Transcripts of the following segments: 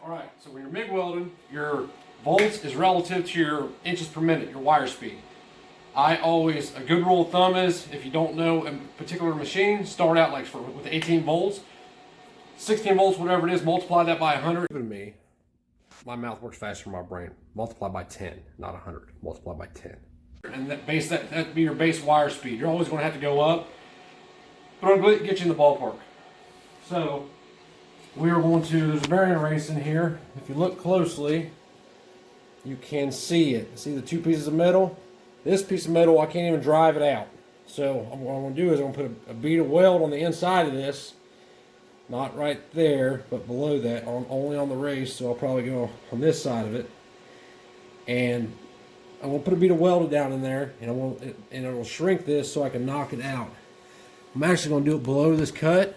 Alright, so when you're MIG welding, your volts is relative to your inches per minute, your wire speed. A good rule of thumb is, if you don't know a particular machine, start out like with 18 volts, 16 volts, whatever it is, multiply that by 100. To me, my mouth works faster than my brain. Multiply by 10, not 100. Multiply by 10. And that'd be your base wire speed. You're always going to have to go up, but I'm going to get you in the ballpark. So, we are going to, there's a bearing race in here. If you look closely, you can see it. See the two pieces of metal? This piece of metal, I can't even drive it out. So what I'm going to do is I'm going to put a bead of weld on the inside of this. Not right there, but below that, only on the race. So I'll probably go on this side of it. And I'm going to put a bead of weld down in there, and it'll shrink this so I can knock it out. I'm actually going to do it below this cut.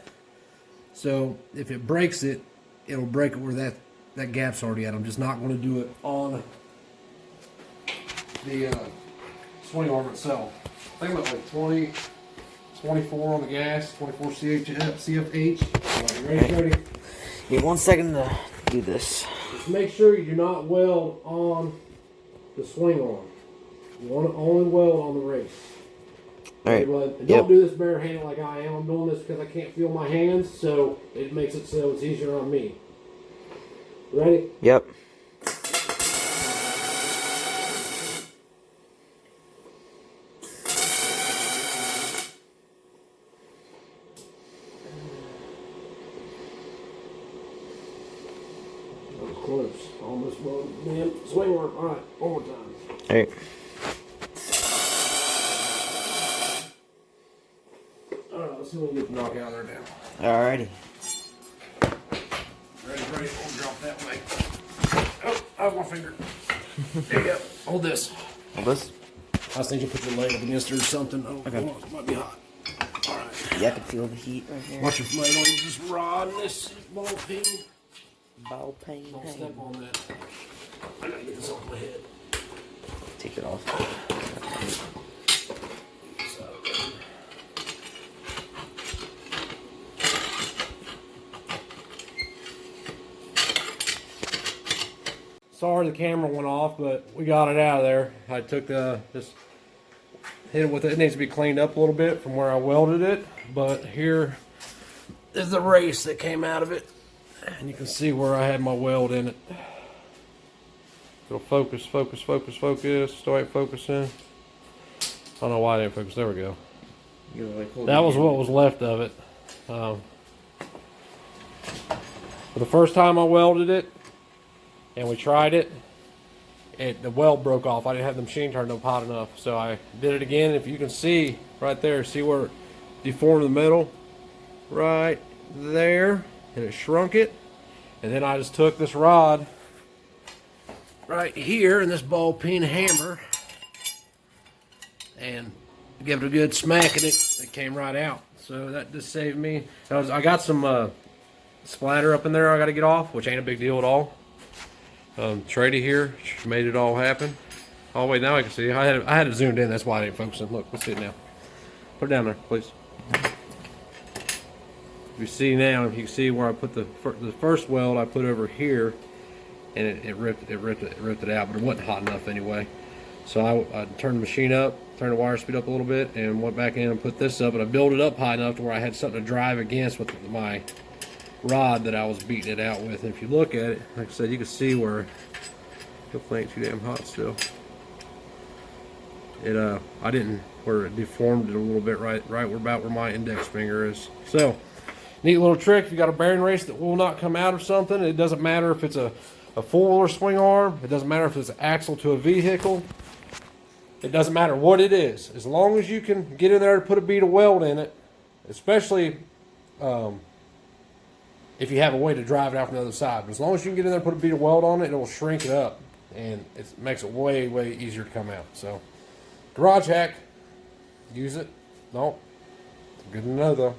So if it breaks it, it'll break it where that gap's already at. I'm just not going to do it on the swing arm itself. I think about like 24 on the gas, 24 CFH. Ready, Cody? Give 1 second to do this. Just make sure you do not weld on the swing arm. You want to only weld on the race. Alright. Don't do this barehanded like I am. I'm doing this because I can't feel my hands, so it makes it so it's easier on me. Ready? Yep. That was close. Almost welded. Man, swing arm. Alright, one more time. Alright. Let's see what we can knock out there now. Alrighty. Ready, we'll drop that way. Oh, that was my finger. There you go. Hold this. Hold this? I was thinking put your leg up against it or something. Oh, okay. It might be hot. Alright. Yeah, I can feel the heat right here. Watch your flame on this rod and this ball peen. Ball peen. Don't step on that. I gotta get this off my head. Take it off. Sorry the camera went off, but we got it out of there. I took just hit it with it. It needs to be cleaned up a little bit from where I welded it. But here is the race that came out of it. And you can see where I had my weld in it. It'll focus. Still ain't focusing. I don't know why it didn't focus. There we go. That was what was left of it. For the first time I welded it, and we tried it, the weld broke off. I didn't have the machine turned up hot enough, so I did it again. If you can see right there, see where it deformed the metal? Right there, and it shrunk it. And then I just took this rod right here and this ball peen hammer and give it a good smack, and it came right out. So that just saved me. I got some splatter up in there I got to get off, which ain't a big deal at all. Trady here made it all happen. Oh wait, now I can see. I had it zoomed in. That's why I didn't focus on. Look, let's see it now. Put it down there, please. You see now, if you can see where I put the first weld I put over here, and it ripped it out, but it wasn't hot enough anyway. So I turned the machine up, turned the wire speed up a little bit, and went back in and put this up, and I built it up high enough to where I had something to drive against with my rod that I was beating it out with. And if you look at it, like I said, you can see where, hopefully ain't too damn hot still. Where it deformed it a little bit right about where my index finger is. So, neat little trick. If you got a bearing race that will not come out of something, it doesn't matter if it's a four-wheeler swing arm, it doesn't matter if it's an axle to a vehicle, it doesn't matter what it is. As long as you can get in there to put a bead of weld in it, especially if you have a way to drive it out from the other side. But as long as you can get in there and put a bead of weld on it, it will shrink it up, and it makes it way, way easier to come out. So, garage hack, use it. No, good to know though.